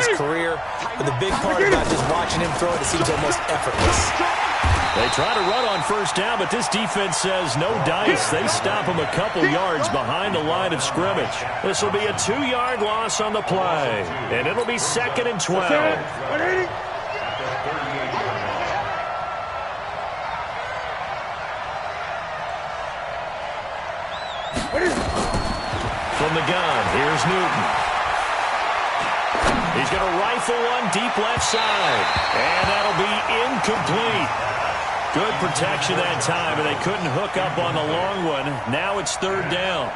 his career. But the big part about just watching him throw it, it seems almost effortless. They try to run on first down, but this defense says no dice. They stop him a couple yards behind the line of scrimmage. This will be a 2-yard loss on the play, and it'll be 2nd and 12. From the gun, here's Newton. He's going to rifle one deep left side, and that'll be incomplete. Good protection that time, and they couldn't hook up on the long one. Now it's 3rd down.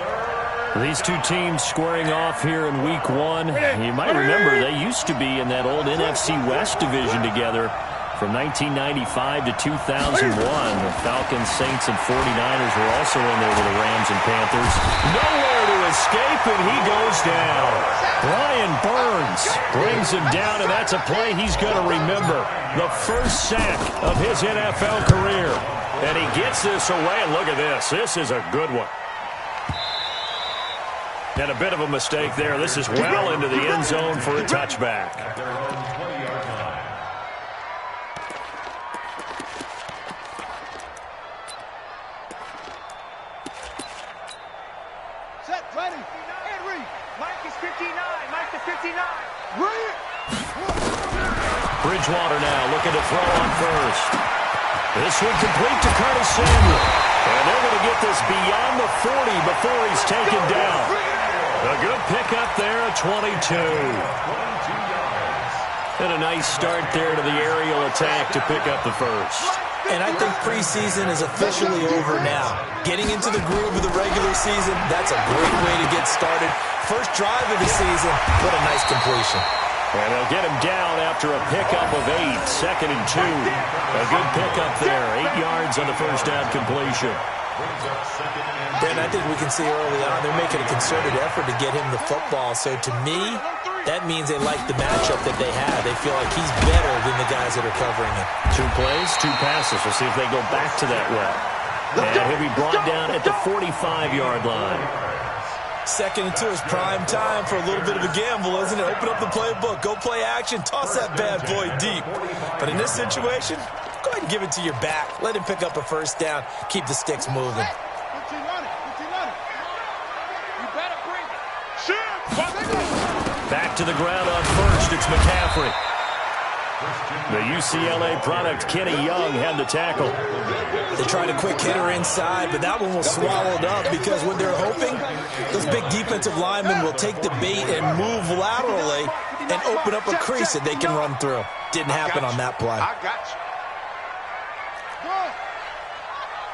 These two teams squaring off here in Week 1. You might remember they used to be in that old NFC West division together from 1995 to 2001. The Falcons, Saints, and 49ers were also in there with the Rams and Panthers. Nowhere to escape, and he goes down. Brian Burns brings him down, and that's a play he's going to remember. The first sack of his NFL career. And he gets this away, and look at this. This is a good one. And a bit of a mistake there. This is well into the end zone for a touchback. Set, ready, and read. Mike is 59. Mike to 59. Read. Bridgewater now looking to throw on first. This one complete to Curtis Samuel. And they're going to get this beyond the 40 before he's taken down. A good pickup there at 22. And a nice start there to the aerial attack to pick up the first. And I think preseason is officially over now. Getting into the groove of the regular season, that's a great way to get started. First drive of the season, what a nice completion. And they'll get him down after a pickup of 8, 2nd and 2. A good pickup there, 8 yards on the first down completion. Ben, I think we can see early on they're making a concerted effort to get him the football. So to me, that means they like the matchup that they have. They feel like he's better than the guys that are covering him. 2 plays, 2 passes. We'll see if they go back to that well. And he'll be brought down at the 45-yard line. 2nd and 2 is prime time for a little bit of a gamble, isn't it? Open up the playbook, go play action, toss that bad boy deep. But in this situation, go ahead and give it to your back. Let him pick up a first down. Keep the sticks moving. Back to the ground on first. It's McCaffrey. The UCLA product, Kenny Young, had the tackle. They tried a quick hitter inside, but that one was swallowed up because what they're hoping, those big defensive linemen will take the bait and move laterally and open up a crease that they can run through. Didn't happen on that play. I got you.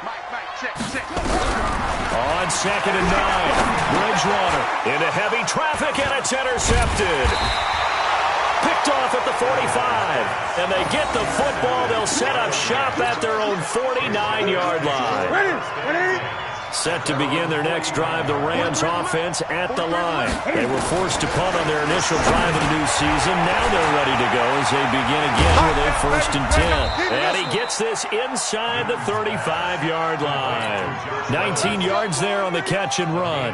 Mike, check. On 2nd and 9, Bridgewater into heavy traffic, and it's intercepted. Picked off at the 45, and they get the football. They'll set up shop at their own 49-yard line. Ready. Set to begin their next drive, the Rams offense at the line. They were forced to punt on their initial drive of the new season. Now they're ready to go as they begin again with a 1st and 10. And he gets this inside the 35-yard line. 19 yards there on the catch and run.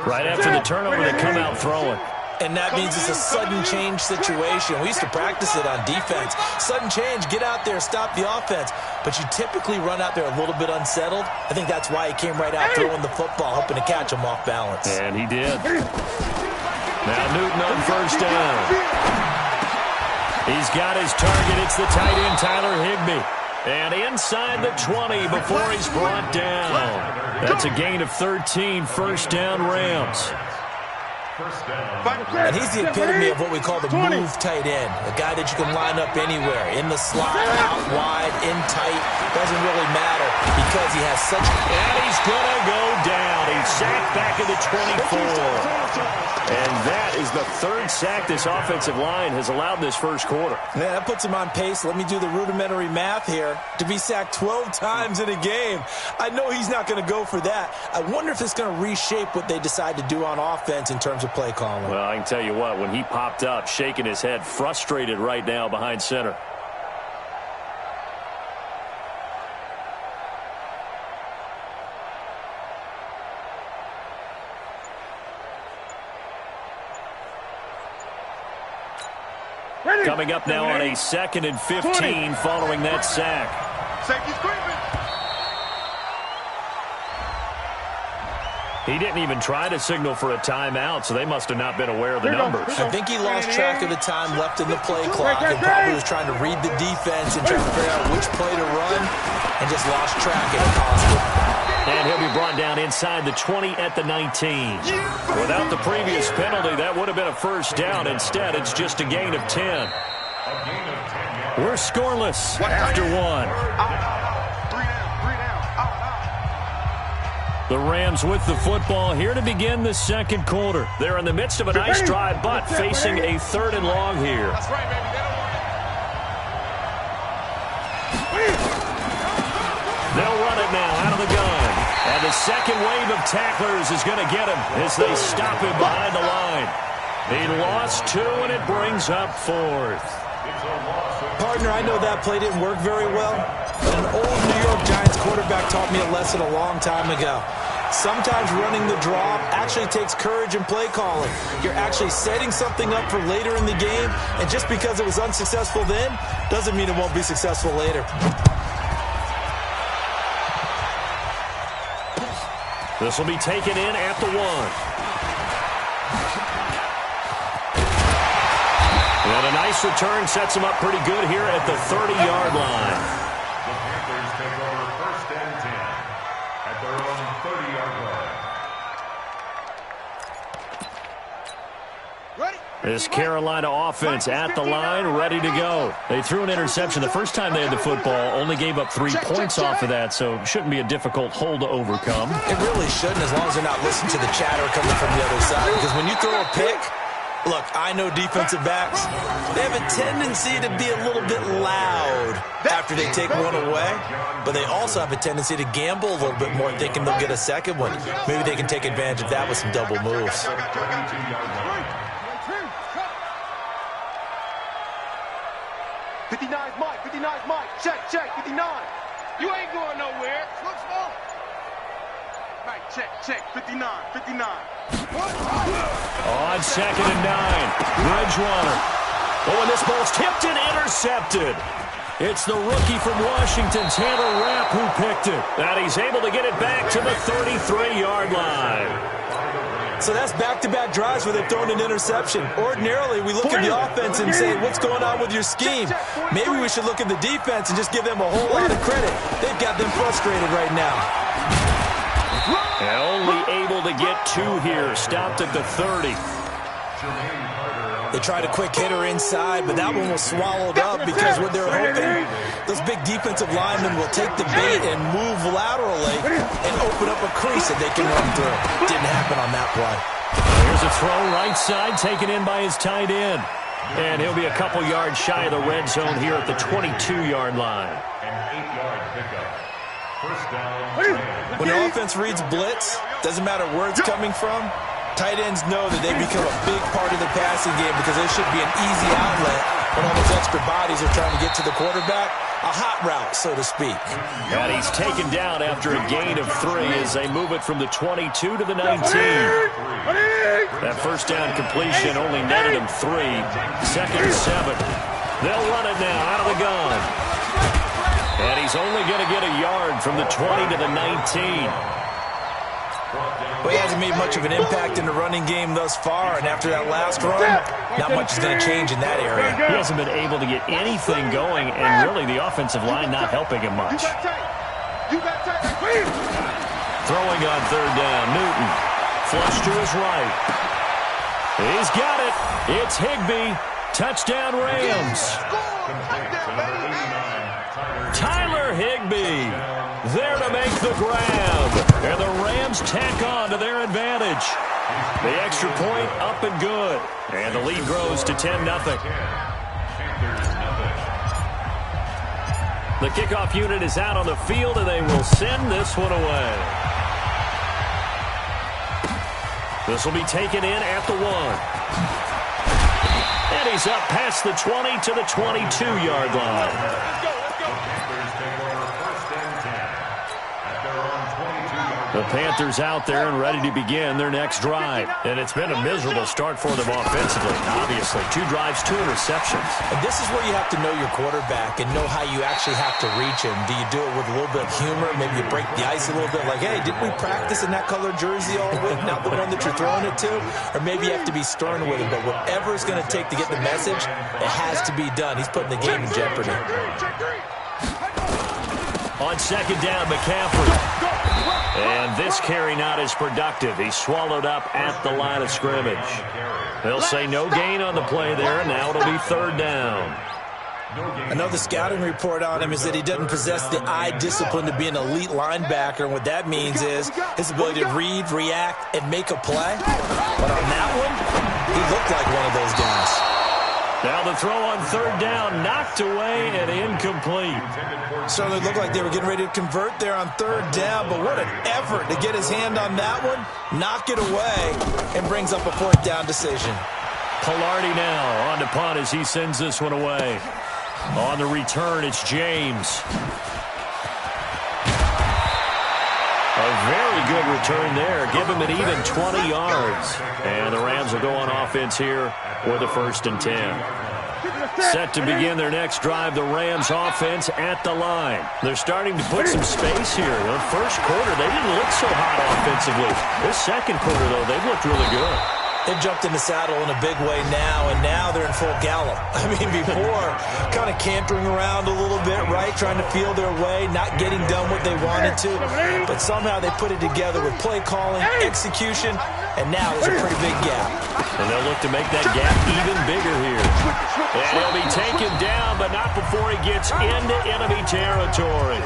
Right after the turnover, they come out throwing. And that means it's a sudden change situation. We used to practice it on defense. Sudden change, get out there, stop the offense. But you typically run out there a little bit unsettled. I think that's why he came right out throwing the football, hoping to catch him off balance. And he did. Now Newton on first down. He's got his target. It's the tight end, Tyler Higbee. And inside the 20 before he's brought down. That's a gain of 13, first down Rams. And he's the epitome of what we call the move tight end. A guy that you can line up anywhere. In the slot, out wide, in tight. Doesn't really matter because he has such... And he's going to go down. He's sacked back at the 24. And that is the 3rd sack this offensive line has allowed this first quarter. Yeah, that puts him on pace. Let me do the rudimentary math here. To be sacked 12 times in a game. I know he's not going to go for that. I wonder if it's going to reshape what they decide to do on offense in terms of play calling. Well, I can tell you what, when he popped up, shaking his head, frustrated right now behind center. Coming up now on a 2nd and 15 following that sack. Safety's creeping. He didn't even try to signal for a timeout, so they must have not been aware of the numbers. I think he lost track of the time left in the play clock and probably was trying to read the defense and trying to figure out which play to run and just lost track and it cost him. And he'll be brought down inside the 20 at the 19. Without the previous penalty, that would have been a first down. Instead, it's just a gain of 10. We're scoreless after one. The Rams with the football here to begin the second quarter. They're in the midst of a nice drive, but facing a 3rd and long here. That's right, baby. They'll run it now out of the gun. And the second wave of tacklers is going to get him as they stop him behind the line. He lost 2, and it brings up 4th. Partner, I know that play didn't work very well. An old New York Giants quarterback taught me a lesson a long time ago. Sometimes running the draw actually takes courage in play calling. You're actually setting something up for later in the game, and just because it was unsuccessful then doesn't mean it won't be successful later. This will be taken in at the 1. And a nice return sets him up pretty good here at the 30-yard line. The Panthers take over 1st and 10 at their own 30-yard line. Ready? This Carolina offense at the line, ready to go. They threw an interception the first time they had the football, only gave up 3 points off of that, so shouldn't be a difficult hole to overcome. It really shouldn't, as long as they're not listening to the chatter coming from the other side, because when you throw a pick, look, I know defensive backs, they have a tendency to be a little bit loud after they take one away, but they also have a tendency to gamble a little bit more, thinking they'll get a second one. Maybe they can take advantage of that with some double moves. 59's Mike, 59's Mike. Check, 59. You ain't going nowhere. Look slow. Right, check, 59. On 2nd and 9, Bridgewater. Oh, and this ball's tipped and intercepted. It's the rookie from Washington, Taylor Rapp, who picked it. And he's able to get it back to the 33-yard line. So that's back-to-back drives where they've thrown an interception. Ordinarily, we look at the offense and say, what's going on with your scheme? Maybe we should look at the defense and just give them a whole lot of credit. They've got them frustrated right now. And only able to get 2 here. Stopped at the 30. They tried a quick hitter inside, but that one was swallowed up because what they're hoping, those big defensive linemen will take the bait and move laterally and open up a crease that they can run through. Didn't happen on that play. Here's a throw right side taken in by his tight end. And he'll be a couple yards shy of the red zone here at the 22-yard line. An 8-yard pickup. First down. When the offense reads blitz, doesn't matter where it's coming from, tight ends know that they become a big part of the passing game because they should be an easy outlet when all those extra bodies are trying to get to the quarterback. A hot route, so to speak. And he's taken down after a gain of 3 as they move it from the 22 to the 19. That first down completion only netted him 3. 2nd and 7. They'll run it now out of the gun. And he's only going to get a yard from the 20 to the 19. Well, he hasn't made much of an impact in the running game thus far, and after that last run, not much is going to change in that area. He hasn't been able to get anything going, and really the offensive line not helping him much. Throwing on 3rd down, Newton. Flush to his right. He's got it. It's Higbee. Touchdown Rams. Tyler Higbee there to make the grab. And the Rams tack on to their advantage. The extra point up and good. And the lead grows to 10-0. The kickoff unit is out on the field, and they will send this one away. This will be taken in at the 1. And he's up past the 20 to the 22-yard line. The Panthers out there and ready to begin their next drive. And it's been a miserable start for them offensively, obviously. 2 drives, 2 interceptions. And this is where you have to know your quarterback and know how you actually have to reach him. Do you do it with a little bit of humor? Maybe you break the ice a little bit like, hey, didn't we practice in that colored jersey all week? Not the one that you're throwing it to? Or maybe you have to be stern with him. But whatever it's going to take to get the message, it has to be done. He's putting the game in jeopardy. On second down, McCaffrey. And this carry not as productive. He's swallowed up at the line of scrimmage. They'll say no gain on the play there, and now it'll be 3rd down. Another scouting report on him is that he doesn't possess the eye discipline to be an elite linebacker, and what that means is his ability to read, react, and make a play. But on that one, he looked like one of those guys. Now the throw on 3rd down, knocked away and incomplete. Certainly looked like they were getting ready to convert there on 3rd down, but what an effort to get his hand on that one, knock it away, and brings up a 4th down decision. Pilardi now on to punt as he sends this one away. On the return, it's James. A very good return there. Give him an even 20 yards. And the Rams will go on offense here for the 1st and 10. Set to begin their next drive, the Rams offense at the line. They're starting to put some space here. The first quarter, they didn't look so hot offensively. This second quarter, though, they've looked really good. They've jumped in the saddle in a big way now, and now they're in full gallop. I mean, before, kind of cantering around a little bit, right, trying to feel their way, not getting done what they wanted to, but somehow they put it together with play calling, execution, and now there's a pretty big gap. And they'll look to make that gap even bigger here. And he'll be taken down, but not before he gets into enemy territory.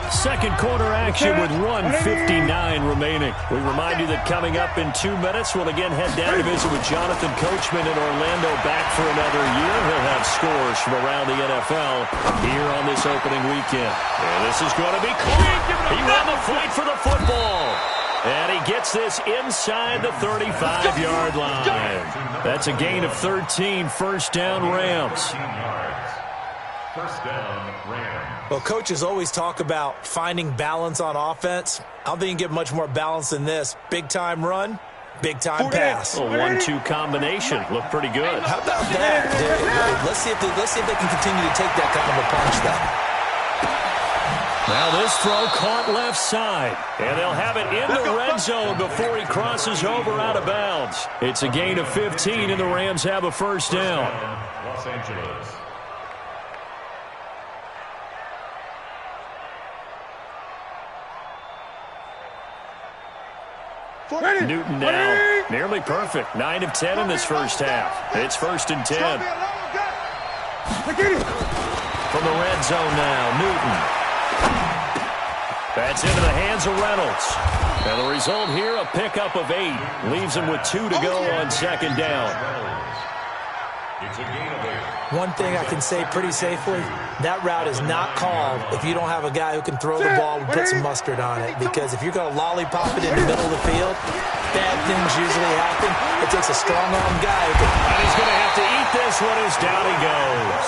Second quarter action with 1:59 remaining. We remind you that coming up in 2 minutes, we'll again head down to visit with Jonathan Coachman in Orlando, back for another year. He'll have scores from around the NFL here on this opening weekend. And this is going to be caught. He ran the fight for the football. And he gets this inside the 35-yard line. That's a gain of 13, 1st down Rams. 1st down Rams. Well, coaches always talk about finding balance on offense. I don't think you can get much more balance than this. Big-time run, big-time pass. A 1-2 combination. Looked pretty good. How about that? Let's see if they can continue to take that kind of a punch, though. Now this throw caught left side, and they'll have it in the red zone before he crosses over out of bounds. It's a gain of 15, and the Rams have a 1st down. Los Angeles. Newton now, nearly perfect. 9 of 10 in this first half. It's 1st and 10. From the red zone now, Newton. That's into the hands of Reynolds. And the result here, a pickup of 8. Leaves him with 2 to go on 2nd down. It's a gain of 8. One thing I can say pretty safely, that route is not called if you don't have a guy who can throw the ball and put some mustard on it. Because if you're going to lollipop it in the middle of the field, bad things usually happen. It takes a strong-armed guy who can... And he's going to have to eat this one as down he goes.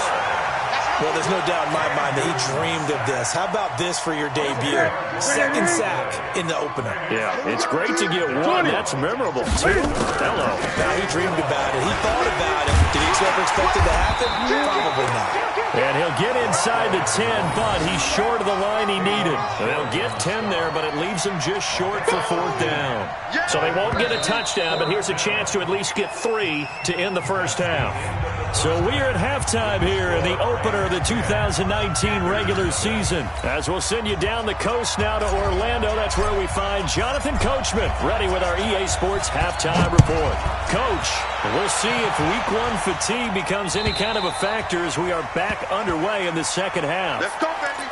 Well, there's no doubt in my mind that he dreamed of this. How about this for your debut? 2nd sack in the opener. Yeah, it's great to get 1. That's memorable, too. Hello. Now, he dreamed about it. He thought about it. Did he ever expect it to happen? Probably not. And he'll get inside the 10, but he's short of the line he needed. They'll get 10 there, but it leaves him just short for 4th down. So they won't get a touchdown, but here's a chance to at least get 3 to end the first half. So we're at halftime here in the opener of the 2019 regular season. As we'll send you down the coast now to Orlando, that's where we find Jonathan Coachman, ready with our EA Sports halftime report. Coach, we'll see if Week 1 fatigue becomes any kind of a factor as we are back underway in the second half. Let's go, baby.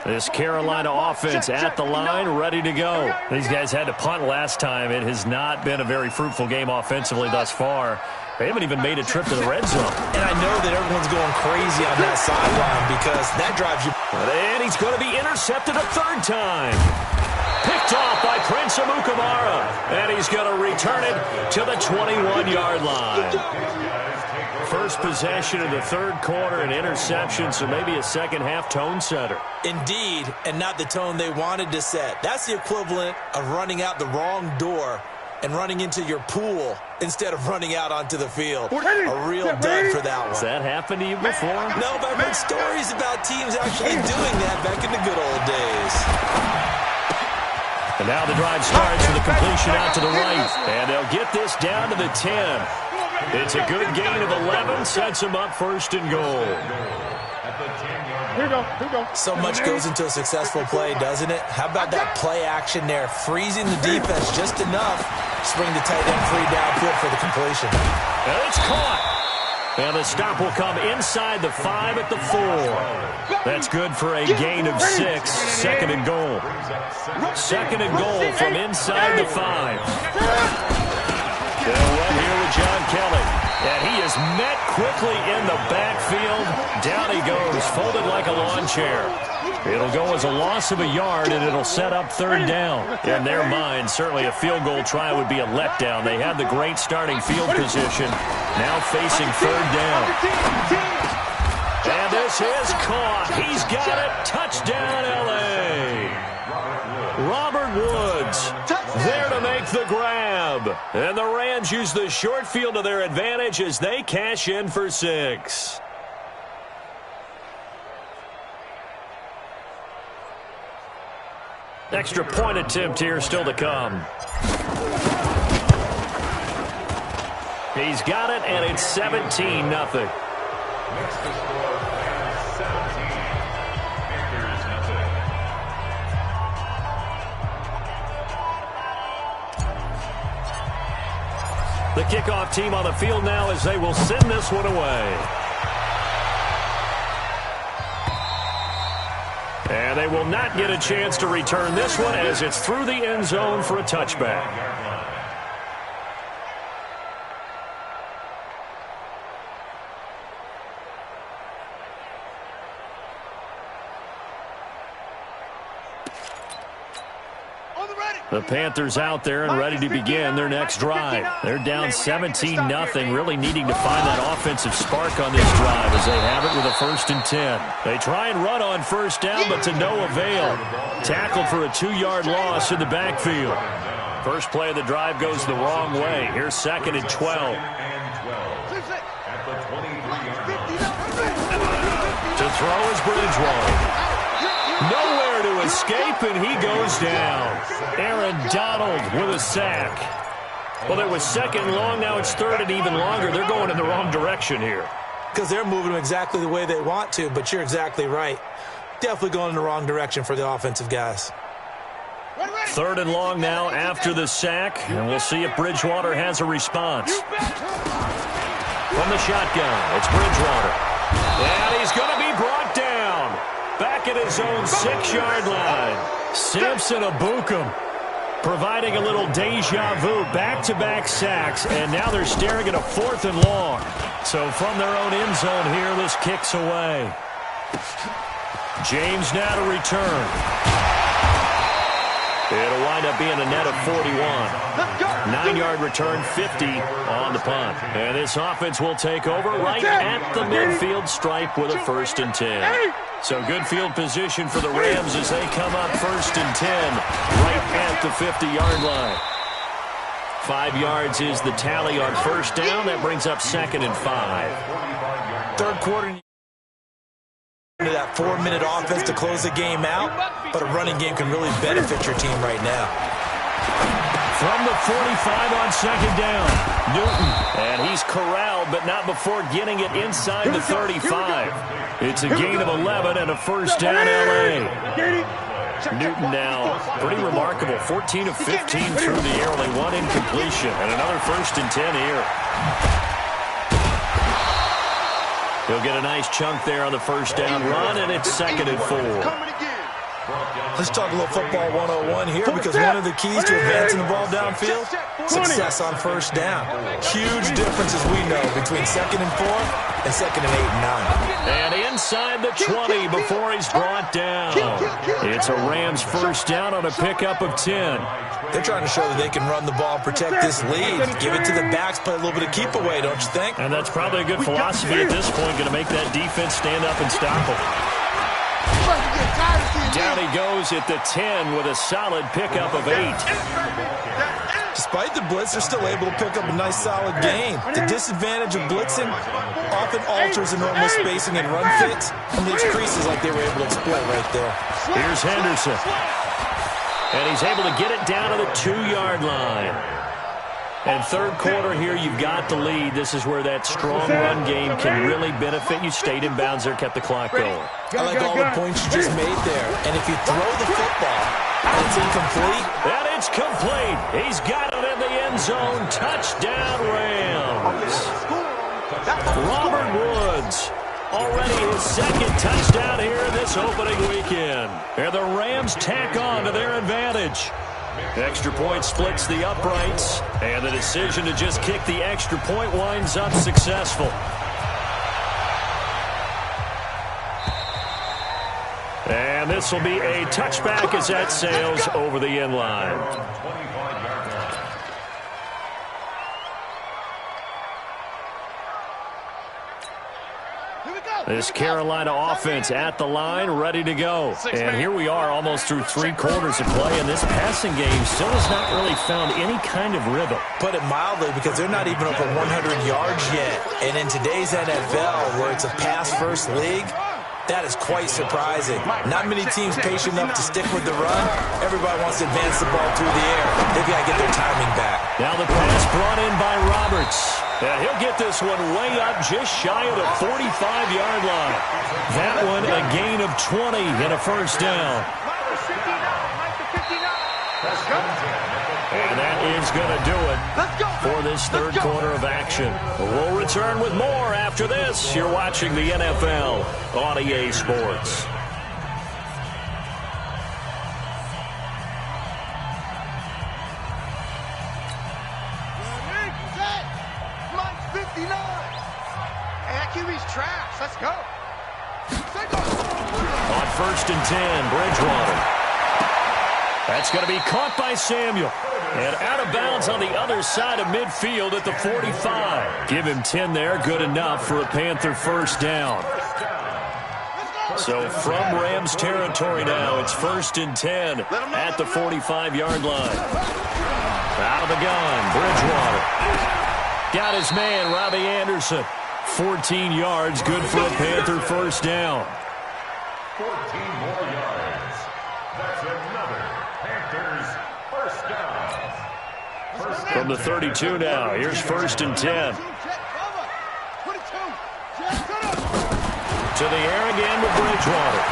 This Carolina offense at the line, ready to go. These guys had to punt last time. It has not been a very fruitful game offensively thus far. They haven't even made a trip to the red zone. And I know that everyone's going crazy on that sideline because that drives you And he's going to be intercepted a third time. Picked off by Prince Amukamara. And he's going to return it to the 21-yard line. First possession of the third quarter, an interception, so maybe a second-half tone setter. Indeed, and not the tone they wanted to set. That's the equivalent of running out the wrong door and running into your pool instead of running out onto the field. A real dud for that one. Has that happened to you before? No, but I've heard stories about teams actually doing that back in the good old days. And now the drive starts with a completion out to the right. And they'll get this down to the 10. It's a good gain of 11, sets them up first and goal. Here we go. So much goes into a successful play, doesn't it? How about that play action there? Freezing the defense just enough to bring the tight end free downfield for the completion. And it's caught. And the stop will come inside the 5 at the 4. That's good for a gain of 6. Second and goal. Second and goal from inside the 5. They'll run here with John Kelly. And he is met quickly in the backfield. Down he goes, folded like a lawn chair. It'll go as a loss of a yard, and it'll set up third down. In their mind, certainly a field goal try would be a letdown. They had the great starting field position. Now facing third down. And this is caught. He's got it. Touchdown, L.A. Robert Woods there to make the grab. And the Rams use the short field to their advantage as they cash in for 6. Extra point attempt here still to come. He's got it, and it's 17-0. Next to score, 17. Panthers nothing. The kickoff team on the field now as they will send this one away. And they will not get a chance to return this one as it's through the end zone for a touchback. The Panthers out there and ready to begin their next drive. They're down 17-0, really needing to find that offensive spark on this drive as they have it with a 1st and 10. They try and run on first down, but to no avail. Tackled for a 2-yard loss in the backfield. First play of the drive goes the wrong way. Here's 2nd and 12. To throw is Bridgewater. Nowhere to escape, and he goes down. Aaron Donald with a sack. Well, it was 2nd long. Now it's 3rd and even longer. They're going in the wrong direction here. Because they're moving them exactly the way they want to, but you're exactly right. Definitely going in the wrong direction for the offensive guys. 3rd and long now after the sack, and we'll see if Bridgewater has a response. From the shotgun, it's Bridgewater. And he's going to be brought down. Back at his own 6-yard line. Samson Ebukam providing a little deja vu. Back-to-back sacks, and now they're staring at a 4th and long. So from their own end zone here, this kicks away. James now to return. It'll wind up being a net of 41. 9-yard return, 50 on the punt. And this offense will take over right at the midfield stripe with a 1st and 10. So good field position for the Rams as they come up 1st and 10 right at the 50-yard line. 5 yards is the tally on first down. That brings up 2nd and 5. Third quarter, into that 4-minute offense to close the game out, but a running game can really benefit your team right now. From the 45 on 2nd down, Newton. And he's corralled, but not before getting it inside the 35. It's a gain of 11 and a 1st down, L.A. Newton now, pretty remarkable, 14 of 15 through the air, only 1 incompletion, and another 1st and 10 here. He'll get a nice chunk there on the 1st down run, and it's 2nd and 4. Let's talk a little football 101 here, because one of the keys to advancing the ball downfield, success on first down. Huge difference, as we know, between 2nd and 4 and 2nd and 8 and 9. And inside the 20 before he's brought down. It's a Rams first down on a pickup of 10. They're trying to show that they can run the ball and protect this lead. Give it to the backs, play a little bit of keep away, don't you think? And that's probably a good philosophy at this point, going to make that defense stand up and stop him. Down he goes at the 10 with a solid pickup of 8. Despite the blitz, they're still able to pick up a nice, solid gain. The disadvantage of blitzing often alters the normal spacing and run fits, and leaves creases like they were able to exploit right there. Here's Henderson. And he's able to get it down to the 2-yard line. And third quarter here, you've got the lead. This is where that strong run game can really benefit you. Stayed in bounds there, kept the clock going. I like all the points you just made there. And if you throw the football and it's incomplete. And it's complete. He's got it in the end zone. Touchdown, Rams. Robert Woods. Already his second touchdown here in this opening weekend. And the Rams tack on to their advantage. Extra point splits the uprights, and the decision to just kick the extra point winds up successful. And this will be a touchback as that sails over the end line. This Carolina offense at the line, ready to go. And here we are almost through 3 quarters of play, and this passing game still has not really found any kind of rhythm. Put it mildly, because they're not even over 100 yards yet. And in today's NFL, where it's a pass-first league, that is quite surprising. Not many teams patient enough to stick with the run. Everybody wants to advance the ball through the air. They've got to get their timing back. Now the pass brought in by Roberts. And he'll get this one way up just shy of the 45-yard line. That one a gain of 20 and a first down. And that is going to do it for this third quarter of action. We'll return with more after this. You're watching the NFL on EA Sports. Trash. Let's go. On 1st and 10, Bridgewater. That's going to be caught by Samuel. And out of bounds on the other side of midfield at the 45. Give him 10 there. Good enough for a Panther first down. So from Rams territory now, it's 1st and 10 at the 45-yard line. Out of the gun, Bridgewater. Got his man, Robbie Anderson. 14 yards, good for a Panther first down. 14 more yards. That's another Panthers first down. From the 32 now, here's 1st and 10. To the air again with Bridgewater.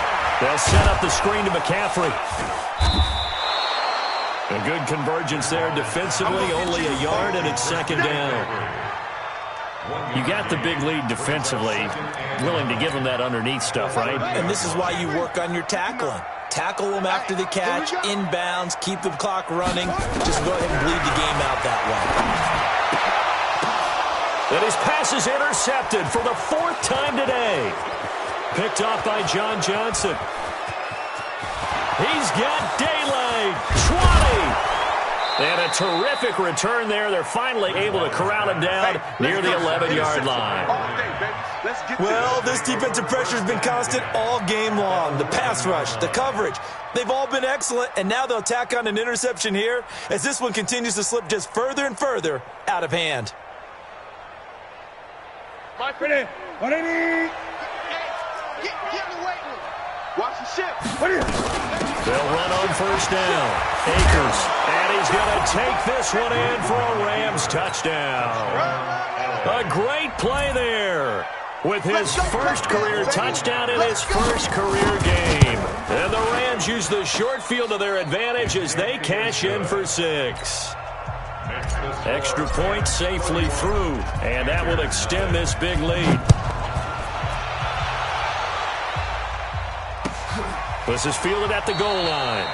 They'll set up the screen to McCaffrey. A good convergence there defensively, only a yard, and it's 2nd down. You got the big lead defensively, willing to give them that underneath stuff, right? And this is why you work on your tackling. Tackle them after the catch, inbounds, keep the clock running. Just go ahead and bleed the game out that way. And his pass is intercepted for the 4th time today. Picked off by John Johnson. He's got daylight. 20. And a terrific return there. They're finally able to corral him down near the 11-yard line. Well, this defensive pressure has been constant all game long. The pass rush, the coverage, they've all been excellent, and now they'll tack on an interception here as this one continues to slip just further and further out of hand. Get in the weight room. Watch the ship. They'll run on first down. Akers. And he's going to take this one in for a Rams touchdown. A great play there with his first career touchdown in his first career game. And the Rams use the short field to their advantage as they cash in for 6. Extra point safely through. And that will extend this big lead. This is fielded at the goal line.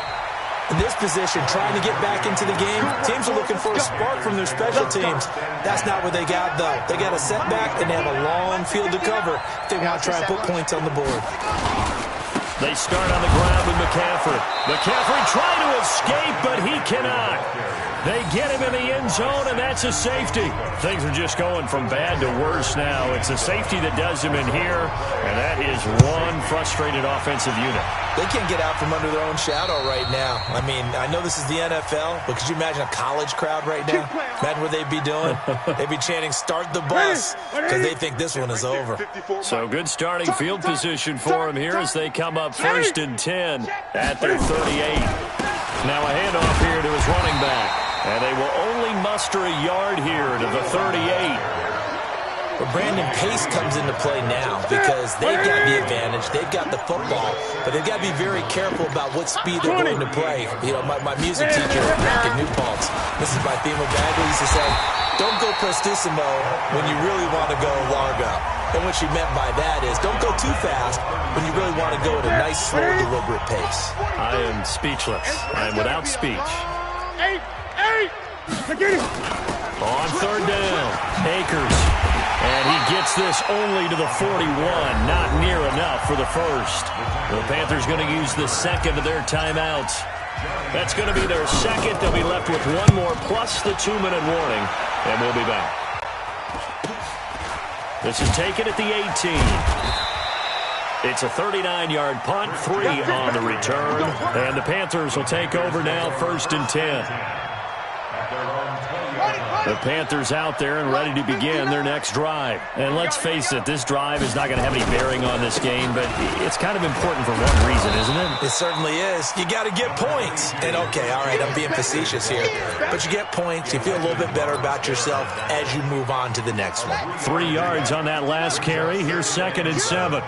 In this position, trying to get back into the game, teams are looking for a spark from their special teams. That's not what they got, though. They got a setback, and they have a long field to cover if they want to try and put points on the board. They start on the ground with McCaffrey. McCaffrey trying to escape, but he cannot. They get him in the end zone, and that's a safety. Things are just going from bad to worse now. It's a safety that does him in here, and that is one frustrated offensive unit. They can't get out from under their own shadow right now. I mean, I know this is the NFL, but could you imagine a college crowd right now? Imagine what they'd be doing. They'd be chanting, "Start the bus," because they think this one is over. So good starting field position for him here as they come up 1st and 10 at their 38. Now a handoff here to his running back. And they will only muster a yard here to the 38. But Brandon, pace comes into play now because they've got the advantage. They've got the football, but they've got to be very careful about what speed they're going to play. You know, my music teacher back in New Paltz, Mrs. Bythema Bagley, used to say, don't go prestissimo when you really want to go largo. And what she meant by that is don't go too fast when you really want to go at a nice, slow, deliberate pace. I am speechless. I am without speech. On 3rd down, Akers. And he gets this only to the 41. Not near enough for the first. The Panthers going to use the second of their timeouts. That's going to be their second. They'll be left with one more plus the 2-minute warning. And we'll be back. This is taken at the 18. It's a 39-yard punt, 3 on the return. And the Panthers will take over now 1st and 10. The Panthers out there and ready to begin their next drive. And let's face it, this drive is not going to have any bearing on this game, but it's kind of important for one reason, isn't it? It certainly is. You got to get points. And, okay, all right, I'm being facetious here. But you get points. You feel a little bit better about yourself as you move on to the next one. 3 yards on that last carry. Here's 2nd and 7.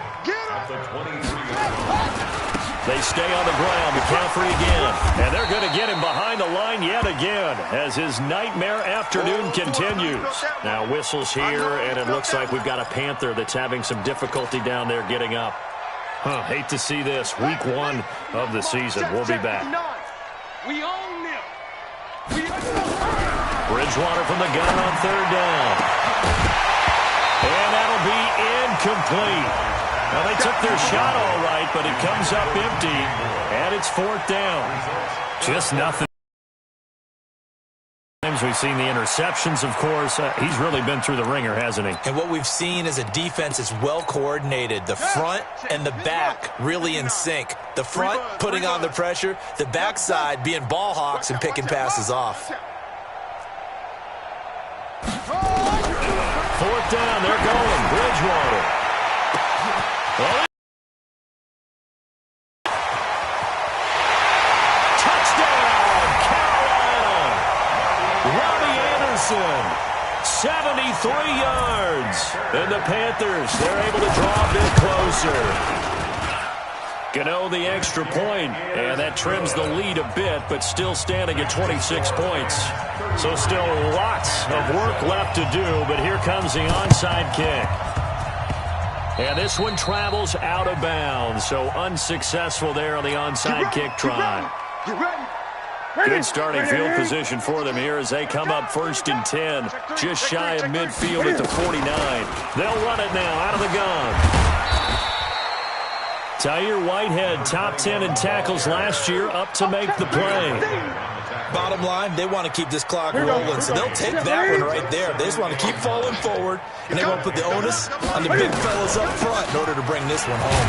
They stay on the ground. McCaffrey again. And they're going to get him behind the line yet again as his nightmare afternoon continues. Now whistles here, and it looks like we've got a Panther that's having some difficulty down there getting up. Hate to see this. Week 1 of the season. We'll be back. We own them. Bridgewater from the gun on 3rd down. And that'll be incomplete. Well, they took their shot all right, but it comes up empty, and it's 4th down. Just nothing. We've seen the interceptions, of course. He's really been through the ringer, hasn't he? And what we've seen is a defense is well coordinated. The front and the back really in sync. The front putting on the pressure, the backside being ball hawks and picking passes off. 4th down, they're going. Bridgewater. Well, touchdown, Carolina! Robbie Anderson, 73 yards. And the Panthers, they're able to draw a bit closer. Gano the extra point, and that trims the lead a bit, but still standing at 26 points. So still lots of work left to do, but here comes the onside kick. And this one travels out of bounds, so unsuccessful there on the onside kick try. Good starting field position for them here as they come up 1st and 10, just shy of midfield at the 49. They'll run it now out of the gun. Tyre Whitehead, top 10 in tackles last year, up to make the play. Bottom line, they want to keep this clock rolling, so they'll take that one right there. They just want to keep falling forward, and they won't put the onus on the big fellas up front in order to bring this one home.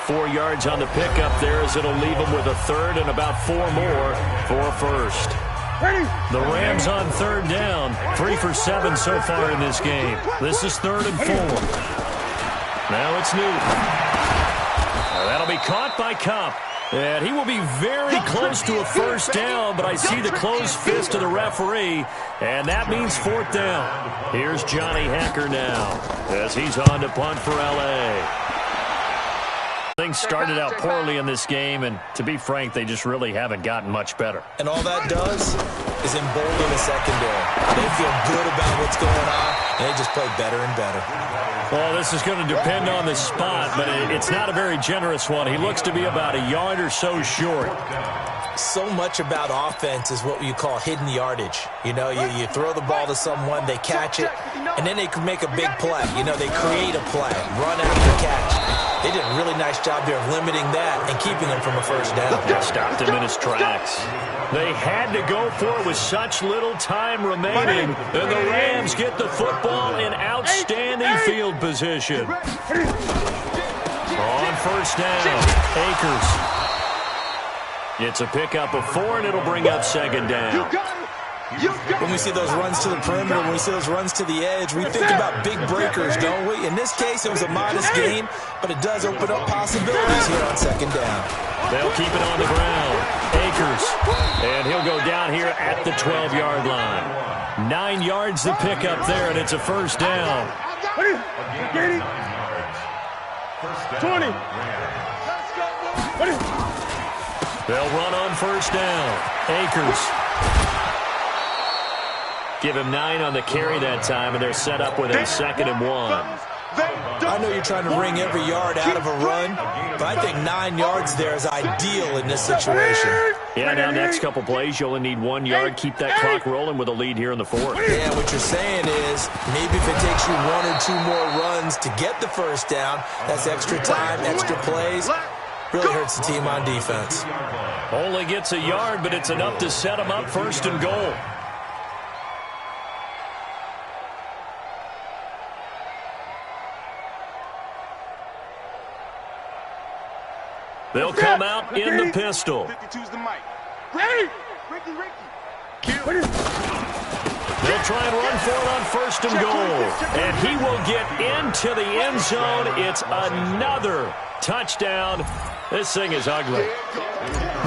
4 yards on the pickup there as it'll leave them with a 3rd and about 4 more for a 1st. The Rams on 3rd down, 3 for 7 so far in this game. This is 3rd and 4. Now it's Newton. That'll be caught by Kupp. And he will be very close to a 1st down, but I see the closed fist of the referee, and that means 4th down. Here's Johnny Hacker now as he's on to punt for L.A. Things started out poorly in this game, and to be frank, they just really haven't gotten much better. And all that does is embolden the secondary. They feel good about what's going on, and they just play better and better. Well, this is going to depend on the spot, but it's not a very generous one. He looks to be about a yard or so short. So much about offense is what you call hidden yardage. You know, you throw the ball to someone, they catch it, and then they can make a big play. You know, they create a play, run after catch. They did a really nice job there of limiting that and keeping him from a first down. Stopped him in his tracks. They had to go for it with such little time remaining, and the Rams get the football in outstanding field position. On first down, Akers. It's a pickup of 4, and it'll bring up second down. When we see those runs to the perimeter, when we see those runs to the edge, we think about big breakers, don't we? In this case, it was a modest gain, but it does open up possibilities here on second down. They'll keep it on the ground. Akers. And he'll go down here at the 12-yard line. 9 yards to pick up there, and it's a first down. 20. They'll run on first down. Akers. Give him 9 on the carry that time, and they're set up with a 2nd and 1. I know you're trying to wring every yard out of a run, but I think 9 yards there is ideal in this situation. Yeah, now next couple plays, you only need 1 yard. Keep that clock rolling with a lead here in the 4th. Yeah, what you're saying is maybe if it takes you 1 or 2 more runs to get the first down, that's extra time, extra plays. Really hurts the team on defense. Only gets a yard, but it's enough to set him up 1st and goal. They'll come out in the pistol. 52's the mic. Ricky. They'll try and run for it on 1st and goal. And he will get into the end zone. It's another touchdown. This thing is ugly.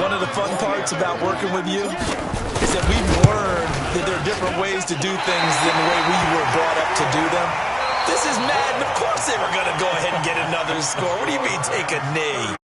One of the fun parts about working with you is that we've learned that there are different ways to do things than the way we were brought up to do them. This is Madden. Of course they were going to go ahead and get another score. What do you mean take a knee?